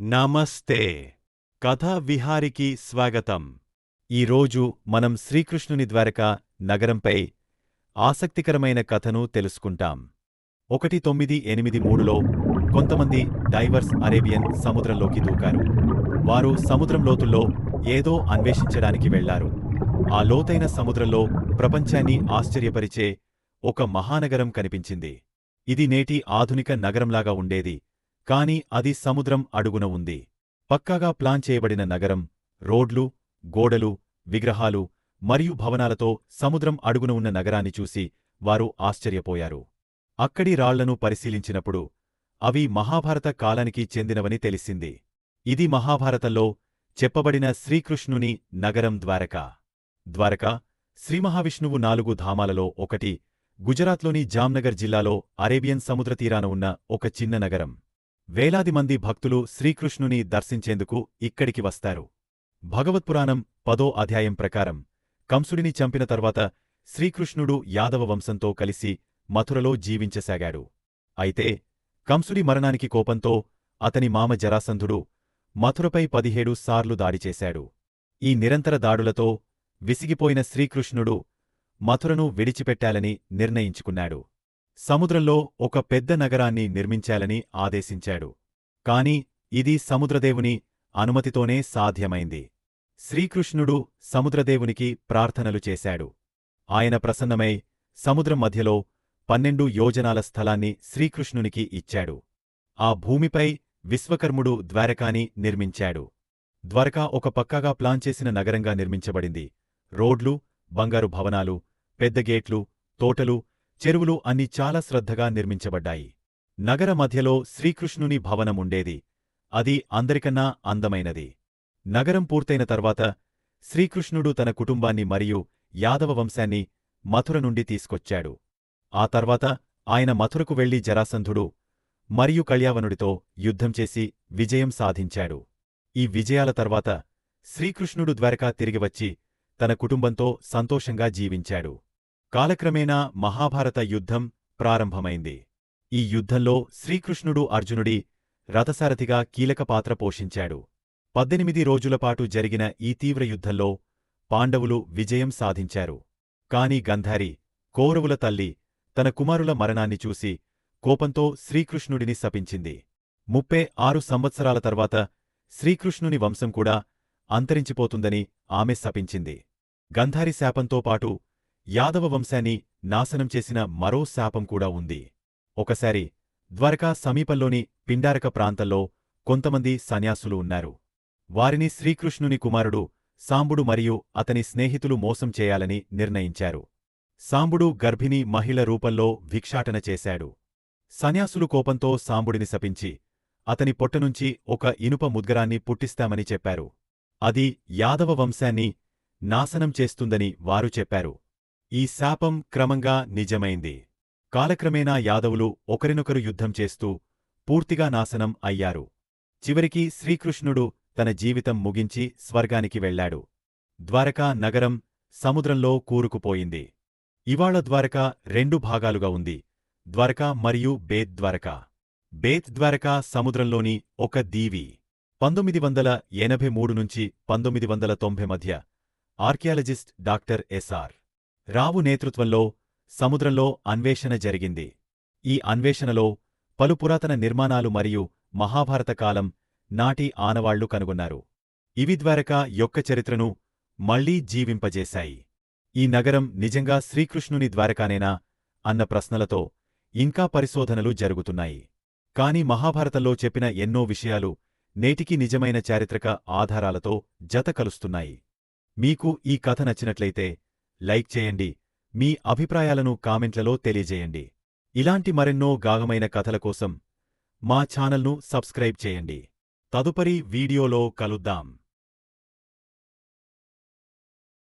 నమస్తే. కథా విహారికి స్వాగతం. ఈరోజు మనం శ్రీకృష్ణుని ద్వారకా నగరంపై ఆసక్తికరమైన కథను తెలుసుకుంటాం. 1983లో కొంతమంది డైవర్స్ అరేబియన్ సముద్రంలోకి దూకారు. వారు సముద్రం లోతుల్లో ఏదో అన్వేషించడానికి వెళ్లారు. ఆ లోతైన సముద్రంలో ప్రపంచాన్ని ఆశ్చర్యపరిచే ఒక మహానగరం కనిపించింది. ఇది నేటి ఆధునిక నగరంలాగా ఉండేది, కాని అది సముద్రం అడుగున ఉంది. పక్కాగా ప్లాన్ చేయబడిన నగరం, రోడ్లు, గోడలు, విగ్రహాలు మరియు భవనాలతో సముద్రం అడుగున ఉన్న నగరాన్ని చూసి వారు ఆశ్చర్యపోయారు. అక్కడి రాళ్లను పరిశీలించినప్పుడు అవి మహాభారత కాలానికి చెందినవని తెలిసింది. ఇది మహాభారతంలో చెప్పబడిన శ్రీకృష్ణుని నగరం ద్వారకా. ద్వారకా శ్రీమహావిష్ణువు 4 ధామాలలో ఒకటి. గుజరాత్లోని జామ్నగర్ జిల్లాలో అరేబియన్ సముద్రతీరాన ఉన్న ఒక చిన్న నగరం. వేలాది మంది భక్తులు శ్రీకృష్ణుని దర్శించేందుకు ఇక్కడికి వస్తారు. భగవత్పురాణం 10వ అధ్యాయం ప్రకారం కంసుడిని చంపిన తర్వాత శ్రీకృష్ణుడు యాదవ వంశంతో కలిసి మథురలో జీవించసాగాడు. అయితే కంసుడి మరణానికి కోపంతో అతని మామ జరాసంధుడు మథురపై 17 సార్లు దాడిచేశాడు. ఈ నిరంతర దాడులతో విసిగిపోయిన శ్రీకృష్ణుడు మథురను విడిచిపెట్టాలని నిర్ణయించుకున్నాడు. సముద్రంలో ఒక పెద్ద నగరాన్ని నిర్మించాలని ఆదేశించాడు. కాని ఇది సముద్రదేవుని అనుమతితోనే సాధ్యమైంది. శ్రీకృష్ణుడు సముద్రదేవునికి ప్రార్థనలు చేశాడు. ఆయన ప్రసన్నమై సముద్రం మధ్యలో 12 యోజనాల స్థలాన్ని శ్రీకృష్ణునికి ఇచ్చాడు. ఆ భూమిపై విశ్వకర్ముడు ద్వారకాని నిర్మించాడు. ద్వారకా ఒక పక్కాగా ప్లాన్ చేసిన నగరంగా నిర్మించబడింది. రోడ్లు, బంగారు భవనాలు, పెద్ద గేట్లు, తోటలు, చెరువులు అన్నీ చాలా శ్రద్ధగా నిర్మించబడ్డాయి. నగర మధ్యలో శ్రీకృష్ణుని భవనం ఉండేది. అది అందరికన్నా అందమైనది. నగరం పూర్తయిన తర్వాత శ్రీకృష్ణుడు తన కుటుంబాన్ని మరియు యాదవ వంశాన్ని మథుర నుండి తీసుకొచ్చాడు. ఆ తర్వాత ఆయన మథురకు వెళ్లి జరాసంధుడు మరియు కళ్యావనుడితో యుద్ధం చేసి విజయం సాధించాడు. ఈ విజయాల తర్వాత శ్రీకృష్ణుడు ద్వారకా తిరిగివచ్చి తన కుటుంబంతో సంతోషంగా జీవించాడు. కాలక్రమేణా మహాభారత యుద్ధం ప్రారంభమైంది. ఈ యుద్ధంలో శ్రీకృష్ణుడు అర్జునుడి రథసారథిగా కీలక పాత్ర పోషించాడు. 18 రోజులపాటు జరిగిన ఈ తీవ్ర యుద్ధంలో పాండవులు విజయం సాధించారు. కాని గంధారి, కౌరవుల తల్లి, తన కుమారుల మరణాన్ని చూసి కోపంతో శ్రీకృష్ణుడిని శపించింది. 36 సంవత్సరాల తర్వాత శ్రీకృష్ణుని వంశం కూడా అంతరించిపోతుందని ఆమె శపించింది. గంధారి శాపంతో పాటు యాదవ వంశాన్ని నాశనం చేసిన మరో శాపం కూడా ఉంది. ఒకసారి ద్వారకా సమీపంలోని పిండారక ప్రాంతంలో కొంతమంది సన్యాసులు ఉన్నారు. వారిని శ్రీకృష్ణుని కుమారుడు సాంబుడు మరియు అతని స్నేహితులు మోసం చేయాలని నిర్ణయించారు. సాంబుడు గర్భిణీ మహిళ రూపంలో భిక్షాటన చేశాడు. సన్యాసులు కోపంతో సాంబుడిని శపించి అతని పొట్టనుంచి ఒక ఇనుప ముద్గరాన్ని పుట్టిస్తామని చెప్పారు. అది యాదవ వంశాన్ని నాశనం చేస్తుందని వారు చెప్పారు. ఈ శాపం క్రమంగా నిజమైంది. కాలక్రమేణా యాదవులు ఒకరినొకరు యుద్ధం చేస్తూ పూర్తిగా నాశనం అయ్యారు. చివరికి శ్రీకృష్ణుడు తన జీవితం ముగించి స్వర్గానికి వెళ్లాడు. ద్వారకా నగరం సముద్రంలో కూరుకుపోయింది. ఇవాళ ద్వారకా 2 భాగాలుగా ఉంది: ద్వారకా మరియు బేత్ ద్వారకా. బేత్ ద్వారకా సముద్రంలోని ఒక దీవి. 1983 నుంచి 1990 మధ్య ఆర్కియాలజిస్ట్ డాక్టర్ ఎస్.ఆర్. రావు నేతృత్వంలో సముద్రంలో అన్వేషణ జరిగింది. ఈ అన్వేషణలో పలు పురాతన నిర్మాణాలు మరియు మహాభారత కాలం నాటి ఆనవాళ్లు కనుగొన్నారు. ఇవి ద్వారకా యొక్క చరిత్రను మళ్లీ జీవింపజేశాయి. ఈ నగరం నిజంగా శ్రీకృష్ణుని ద్వారకానేనా అన్న ప్రశ్నలతో ఇంకా పరిశోధనలు జరుగుతున్నాయి. కాని మహాభారతంలో చెప్పిన ఎన్నో విషయాలు నేటికి నిజమైన చారిత్రక ఆధారాలతో జత కలుస్తున్నాయి. మీకు ఈ కథ నచ్చినట్లయితే లైక్ చేయండి. మీ అభిప్రాయాలను కామెంట్లలో తెలియజేయండి. ఇలాంటి మరెన్నో గాఢమైన కథల కోసం మా ఛానల్ను సబ్స్క్రైబ్ చేయండి. తదుపరి వీడియోలో కలుద్దాం.